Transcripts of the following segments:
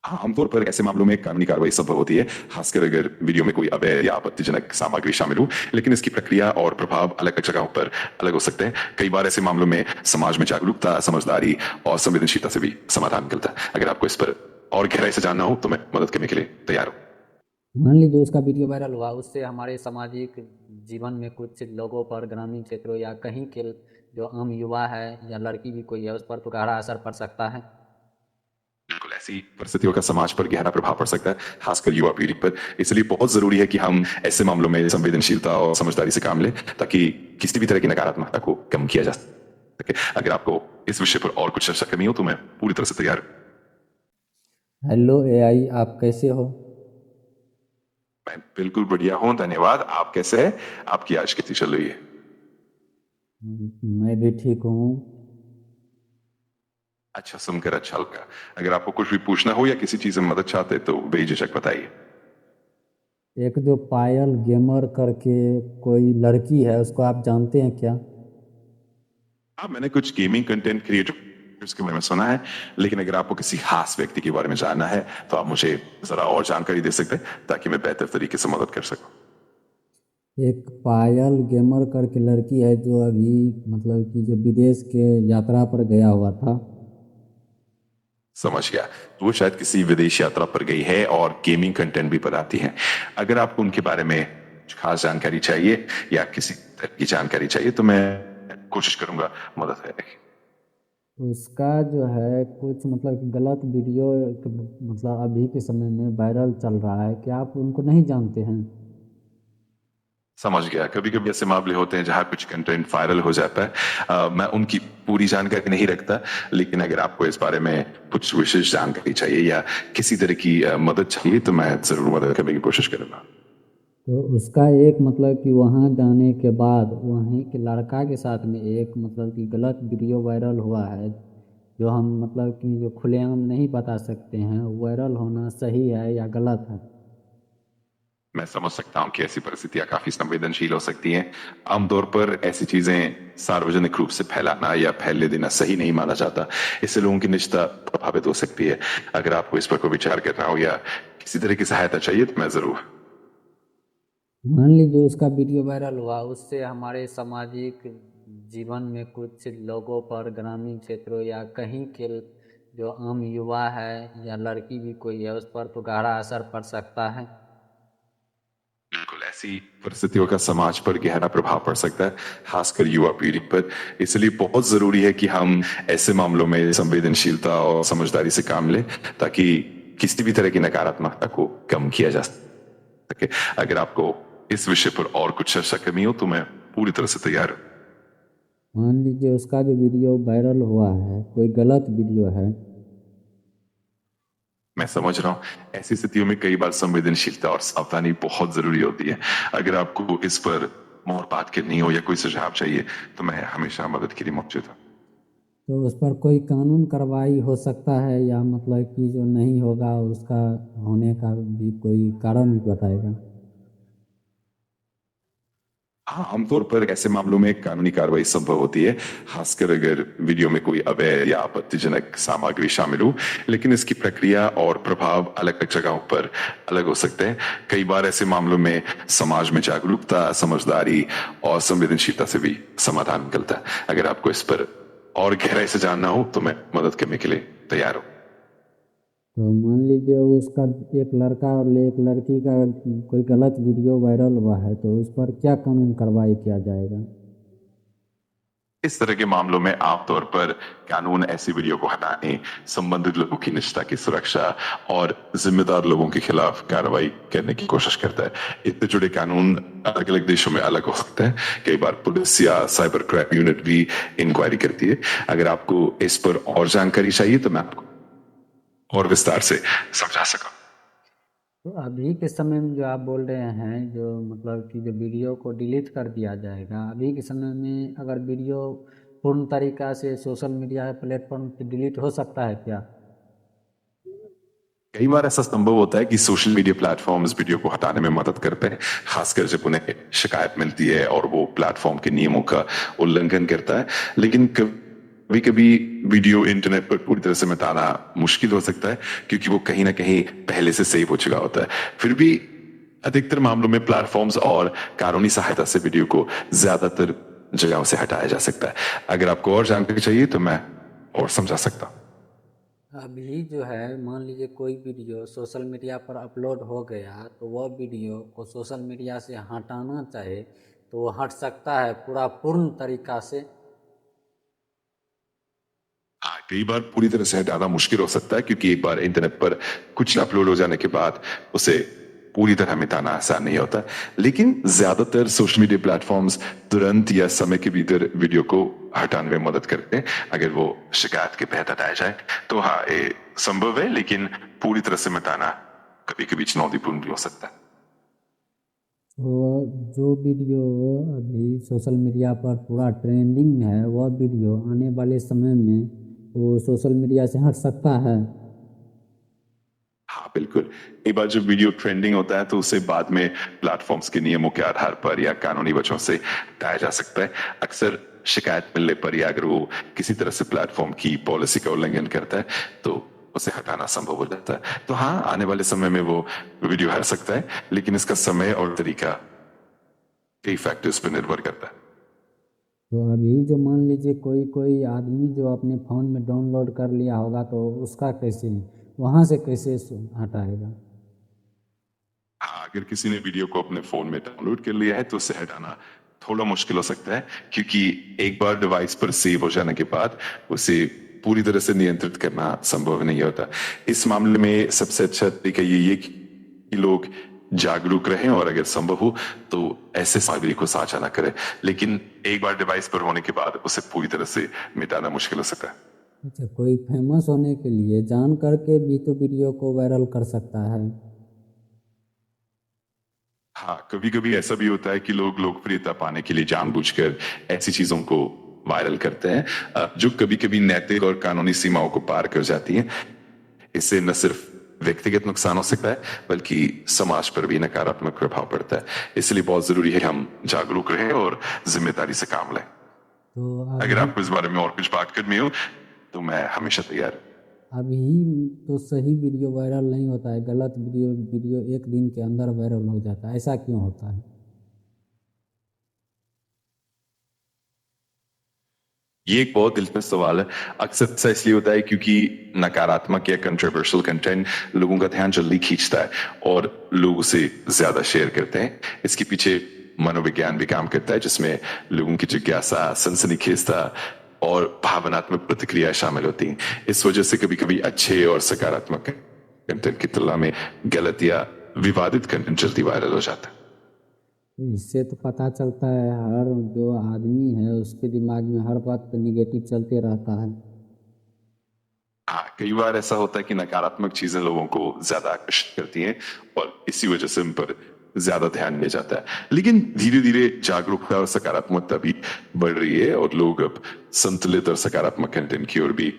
हाँ, आमतौर पर ऐसे मामलों में कानूनी कार्रवाई संभव होती है, खासकर अगर वीडियो में कोई अवैध या आपत्तिजनक सामग्री शामिल हो। लेकिन इसकी प्रक्रिया और प्रभाव अलग जगहों पर अलग हो सकते हैं। कई बार ऐसे मामलों में समाज में जागरूकता, समझदारी और संवेदनशीलता से भी समाधान निकलता है। अगर आपको इस पर और गहराई से जानना हो तो मैं मदद करने के लिए तैयार हूँ। मान लीजिए उसका वीडियो वायरल हुआ, उससे हमारे सामाजिक जीवन में कुछ लोगों पर, ग्रामीण क्षेत्रों या कहीं के जो आम युवा है या लड़की भी कोई है, उस पर तो गहरा असर पड़ सकता है। बिल्कुल, ऐसी परिस्थितियों का समाज पर गहरा प्रभाव पड़ सकता है, खासकर युवा पीढ़ी पर। इसलिए बहुत जरूरी है कि हम ऐसे मामलों में संवेदनशीलता और समझदारी से काम लें, ताकि किसी भी तरह की नकारात्मकता को कम किया जा सके। अगर आपको इस विषय पर और कुछ चर्चा करनी हो तो मैं पूरी तरह से तैयार हूँ। हेलो एआई, आप कैसे हो? मैं बिल्कुल बढ़िया हूँ, धन्यवाद। आप कैसे हैं? आपकी आज कैसी चल रही है? मैं भी ठीक हूँ। अच्छा सुनकर अच्छा लगा। अगर आपको कुछ भी पूछना हो या किसी चीज में मदद चाहते हैं तो बेझिझक बताइए। एक जो पायल गेमर करके कोई लड़की है, उसको आप जानते हैं क्या? हाँ, मैंने कुछ गेमिंग कंटेंट क्रिएटर्स के बारे में सुना है, लेकिन अगर आपको किसी खास व्यक्ति के बारे में जानना है तो आप मुझे जरा और जानकारी दे सकते हैं, ताकि मैं बेहतर तरीके से मदद कर सकूं। एक पायल गेमर करके लड़की है जो अभी मतलब कि जो विदेश के यात्रा पर गया हुआ था। समझ गया। तो वो शायद किसी विदेश यात्रा पर गई है और गेमिंग कंटेंट भी बनाती है। अगर आपको उनके बारे में कुछ खास जानकारी चाहिए या किसी तरह की जानकारी चाहिए तो मैं कोशिश करूंगा मदद करने की। उसका जो है कुछ मतलब कि गलत वीडियो मतलब अभी के समय में वायरल चल रहा है, क्या आप उनको नहीं जानते हैं? समझ गया। कभी कभी ऐसे मामले होते हैं जहां कुछ कंटेंट वायरल हो जाता है। मैं उनकी पूरी जानकारी नहीं रखता, लेकिन अगर आपको इस बारे में कुछ विशेष जानकारी चाहिए या किसी तरह की मदद चाहिए तो मैं जरूर मदद करने की कोशिश करूंगा। तो उसका एक मतलब कि वहाँ जाने के बाद वहीं के लड़का के साथ में एक मतलब कि गलत वीडियो वायरल हुआ है, जो हम मतलब कि जो खुलेआम नहीं बता सकते हैं वायरल होना सही है या गलत है। मैं समझ सकता हूँ कि ऐसी परिस्थितियां काफी संवेदनशील हो सकती हैं। आमतौर पर ऐसी चीजें सार्वजनिक रूप से फैलाना या फैलने देना सही नहीं माना जाता। इससे लोगों की निजता प्रभावित हो सकती है। अगर आपको इस पर कोई विचार करना हो या किसी तरह की सहायता चाहिए तो मैं जरूर। मान लीजिए उसका वीडियो वायरल हुआ, उससे हमारे सामाजिक जीवन में कुछ लोगों पर, ग्रामीण क्षेत्रों या कहीं के जो आम युवा है या लड़की भी कोई है, उस पर तो गहरा असर पड़ सकता है। बिल्कुल, ऐसी परिस्थितियों का समाज पर गहरा प्रभाव पड़ सकता है, खासकर युवा पीढ़ी पर। इसलिए बहुत जरूरी है कि हम ऐसे मामलों में संवेदनशीलता और समझदारी से काम लें, ताकि किसी भी तरह की नकारात्मकता को कम किया जा सके। अगर आपको इस विषय पर और कुछ चर्चा करनी हो तो मैं पूरी तरह से तैयार हूँ। मान लीजिए उसका जो वीडियो वायरल हुआ है कोई गलत वीडियो है। मैं समझ रहा हूँ, ऐसी स्थितियों में कई बार संवेदनशीलता और सावधानी बहुत जरूरी होती है। अगर आपको इस पर और बात करनी हो या कोई सुझाव चाहिए तो मैं हमेशा मदद के लिए मौजूद हूँ। तो उस पर कोई कानून कार्रवाई हो सकता है या मतलब कि जो नहीं होगा उसका होने का भी कोई कारण भी बताएगा? हाँ, आमतौर पर ऐसे मामलों में कानूनी कार्रवाई संभव होती है, खासकर अगर वीडियो में कोई अवैध या आपत्तिजनक सामग्री शामिल हो। लेकिन इसकी प्रक्रिया और प्रभाव अलग जगहों पर अलग हो सकते हैं। कई बार ऐसे मामलों में समाज में जागरूकता, समझदारी और संवेदनशीलता से भी समाधान निकलता है। अगर आपको इस पर और गहराई से जानना हो तो मैं मदद करने के लिए तैयार हूँ। तो मान लीजिए उसका एक लड़का और एक लड़की का कोई गलत वीडियो वायरल हुआ है, तो उस पर क्या कानून कार्रवाई किया जाएगा? इस तरह के मामलों में आमतौर पर कानून ऐसी वीडियो को हटाने, संबंधित लोगों की निजता की सुरक्षा और जिम्मेदार लोगों के खिलाफ कार्रवाई करने की कोशिश करता है। इससे जुड़े कानून अलग अलग देशों में अलग हो सकते हैं। कई बार पुलिस या साइबर क्राइम यूनिट भी इंक्वायरी करती है। अगर आपको इस पर और जानकारी चाहिए तो मैं आपको और विस्तार से समझा सकूं। तो अभी के समय में जो आप बोल रहे हैं, जो मतलब कि जो वीडियो को डिलीट कर दिया जाएगा, अभी के समय में अगर वीडियो पूर्ण तरीका से सोशल मीडिया प्लेटफॉर्म पे डिलीट हो सकता है क्या? कई बार ऐसा संभव होता है कि सोशल मीडिया प्लेटफॉर्म्स वीडियो को हटाने में मदद करते हैं, खासकर जब उन्हें शिकायत मिलती है और वो प्लेटफॉर्म के नियमों का उल्लंघन करता है। लेकिन कभी कभी वीडियो इंटरनेट पर पूरी तरह से मिटाना मुश्किल हो सकता है क्योंकि वो कहीं ना कहीं पहले से सेव हो चुका होता है। फिर भी अधिकतर मामलों में प्लेटफॉर्म्स और कानूनी सहायता से वीडियो को ज्यादातर जगहों से हटाया जा सकता है। अगर आपको और जानकारी चाहिए तो मैं और समझा सकता हूं। अभी जो है मान लीजिए कोई वीडियो सोशल मीडिया पर अपलोड हो गया तो वह वीडियो को सोशल मीडिया से हटाना चाहे तो वो हट सकता है पूरा पूर्ण तरीका से। हाँ, कई बार पूरी तरह से हटाना मुश्किल हो सकता है क्योंकि एक बार इंटरनेट पर कुछ अपलोड हो जाने के बाद उसे पूरी तरह मिटाना आसान नहीं होता। लेकिन ज्यादातर सोशल मीडिया प्लेटफॉर्म्स तुरंत या समय के भीतर वीडियो को हटाने में मदद करते हैं। अगर वो शिकायत के तहत हटाया जाए तो हाँ, ये संभव है, लेकिन पूरी तरह से मिटाना कभी कभी चुनौतीपूर्ण भी हो सकता है। तो जो वीडियो अभी सोशल मीडिया पर पूरा ट्रेंडिंग में है वह वीडियो आने वाले समय में वो सोशल मीडिया से हट सकता है। हाँ बिल्कुल। एक बार जब वीडियो ट्रेंडिंग होता है तो उसे बाद में प्लेटफॉर्म्स के नियमों के आधार पर या कानूनी वजहों से हटाया जा सकता है। अक्सर शिकायत मिलने पर या अगर वो किसी तरह से प्लेटफॉर्म की पॉलिसी का उल्लंघन करता है तो उसे हटाना संभव हो जाता है। तो हाँ, आने वाले समय में वो वीडियो हट सकता है, लेकिन इसका समय और तरीका कई फैक्टर्स पर निर्भर करता है। तो अभी जो मान लीजिए कोई कोई आदमी जो अपने फ़ोन में डाउनलोड कर लिया होगा तो उसका कैसे वहाँ से कैसे हटाएगा। हाँ, अगर किसी ने वीडियो को अपने फोन में डाउनलोड कर लिया है तो उसे हटाना थोड़ा मुश्किल हो सकता है क्योंकि एक बार डिवाइस पर सेव हो जाने के बाद उसे पूरी तरह से नियंत्रित करना संभव नहीं होता। इस मामले में सबसे अच्छा तरीका ये कि लोग जागरूक रहें और अगर संभव हो तो ऐसे सामग्री को साझा ना करें। लेकिन एक बार डिवाइस पर होने के बाद उसे पूरी तरह से मिटाना मुश्किल हो सकता है। अच्छा, कोई फेमस होने के लिए जान करके भी तो वीडियो को वायरल कर सकता है। हाँ, कभी कभी ऐसा भी होता है कि लोग लोकप्रियता पाने के लिए जानबूझकर ऐसी चीजों को वायरल करते हैं जो कभी कभी नैतिक और कानूनी सीमाओं को पार कर जाती हैं। इससे न सिर्फ व्यक्तिगत नुकसान हो सकता है बल्कि समाज पर भी नकारात्मक प्रभाव पड़ता है। इसलिए बहुत जरूरी है कि हम जागरूक रहें और जिम्मेदारी से काम लें। तो अगर अभी आपको इस बारे में और कुछ बात करनी हो तो मैं हमेशा तैयार हूं। अभी तो सही वीडियो वायरल नहीं होता है, गलत वीडियो वीडियो एक दिन के अंदर वायरल हो जाता है, ऐसा क्यों होता है। ये एक बहुत दिलचस्प सवाल है। अक्सर ऐसा इसलिए होता है क्योंकि नकारात्मक या कंट्रोवर्शियल कंटेंट लोगों का ध्यान जल्दी खींचता है और लोग उसे ज्यादा शेयर करते हैं। इसके पीछे मनोविज्ञान भी काम करता है जिसमें लोगों की जिज्ञासा, सनसनीखेजता और भावनात्मक प्रतिक्रिया शामिल होती हैं। इस वजह से कभी कभी अच्छे और सकारात्मक कंटेंट की तुलना में गलत या विवादित कंटेंट जल्दी वायरल हो जाता है। तो इससे तो पता चलता है हर जो आदमी है उसके दिमाग में हर वक्त निगेटिव चलते रहता है। हाँ, कई बार ऐसा होता है कि नकारात्मक चीजें लोगों को ज्यादा आकर्षित करती हैं और इसी वजह से उन पर ज्यादा ध्यान दिया जाता है। लेकिन धीरे धीरे जागरूकता और सकारात्मकता भी बढ़ रही है और लोग अब संतुलित और सकारात्मक कंटेंट की ओर भी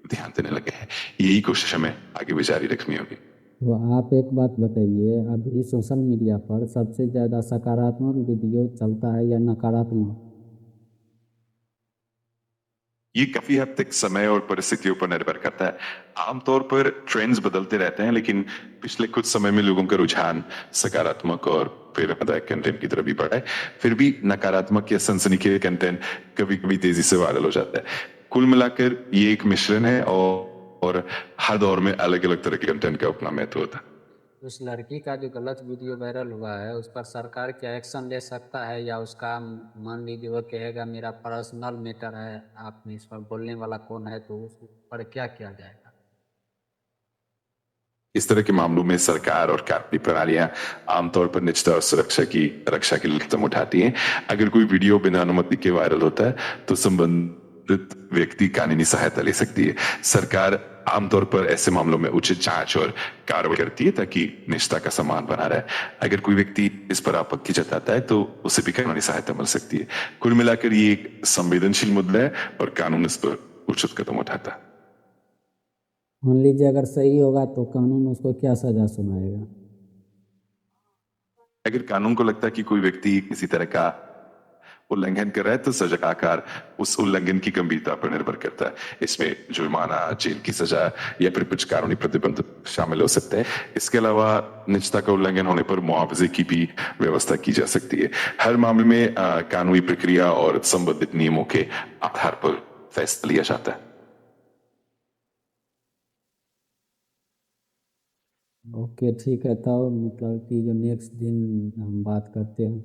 ध्यान देने लगे हैं। यही कोशिश हमें आगे भी जारी रखनी होगी। तो आप एक बात बताइए, अभी सोशल मीडिया पर सबसे ज़्यादा सकारात्मक वीडियो चलता है या नकारात्मक। ये काफी हद तक समय और परिस्थितियों पर निर्भर करता है। आमतौर पर ट्रेंड्स बदलते रहते हैं, लेकिन पिछले कुछ समय में लोगों का रुझान सकारात्मक और प्रेरणादायक कंटेंट की तरफ भी बढ़ा है। फिर भी नकारात्मक या सनसनीखेज कंटेंट कभी कभी तेजी से वायरल हो जाता है। कुल मिलाकर ये एक मिश्रण है और हर दौर में अलग अलग तरह के कंटेंट का अपना महत्व होता है। उस लड़की का जो गलत वीडियो वायरल हुआ है उस पर सरकार क्या एक्शन ले सकता है या उसका मान लीजिए वो कहेगा मेरा पर्सनल मैटर है, आप इस पर बोलने वाला कौन है, तो उस पर क्या किया जाएगा। इस तरह के मामलों में सरकार और कानूनी प्रणालियां आमतौर पर निजता और सुरक्षा की रक्षा के लिए कदम उठाती हैं। अगर कोई वीडियो बिना अनुमति के वायरल होता है तो संबंधित व्यक्ति कानूनी सहायता ले सकती है। सरकार आमतौर पर ऐसे मामलों में उचित जांच और कार्रवाई करती है ताकि निजता का सम्मान बना रहे। अगर कोई व्यक्ति इस पर आपत्ति जताता है तो उसे भी कानूनी सहायता मिल सकती है। कुल मिलाकर ये एक संवेदनशील मुद्दा है और कानून इस पर उचित कदम उठाता है। मान लीजिए अगर सही होगा तो कानून उसको क्या सजा सुनाएगा। अगर कानून को लगता है कि कोई व्यक्ति किसी तरह का उल्लंघन कर रहा है तो सजा का आकार उस उल्लंघन की गंभीरता पर निर्भर करता है। इसमें जुर्माना, जेल की सजा या फिर कुछ कानूनी प्रतिबंध शामिल हो सकते हैं। इसके अलावा निजता का उल्लंघन होने पर मुआवजे की भी व्यवस्था की जा सकती है। हर मामले में कानूनी प्रक्रिया और संबंधित नियमों के आधार पर फैसला लिया जाता है। ओके ठीक है, तब मतलब कि जो नेक्स्ट दिन हम बात करते हैं।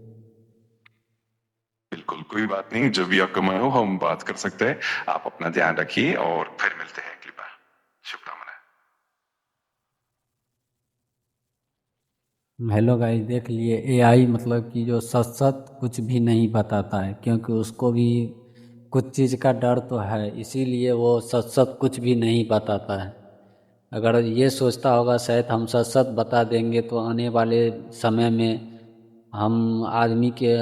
बिल्कुल, कोई बात नहीं, जब भी आपका मन हो हम बात कर सकते हैं। आप अपना ध्यान रखिए और फिर मिलते हैं अगली बार। शुभकामनाएं। हेलो गाइस, देख लिए एआई मतलब कि जो सच सच कुछ भी नहीं बताता है, क्योंकि उसको भी कुछ चीज़ का डर तो है, इसीलिए वो सच सच कुछ भी नहीं बताता है। अगर ये सोचता होगा शायद हम सच सच बता देंगे तो आने वाले समय में हम आदमी के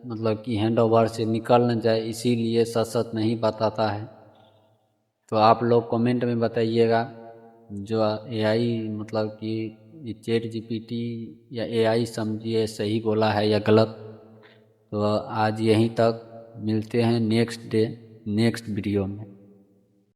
मतलब कि हैंड ओवर से निकल न जाए, इसीलिए सच सच नहीं बताता है। तो आप लोग कमेंट में बताइएगा जो एआई मतलब कि चैट जीपीटी या एआई समझिए सही बोला है या गलत। तो आज यहीं तक, मिलते हैं नेक्स्ट डे नेक्स्ट वीडियो में।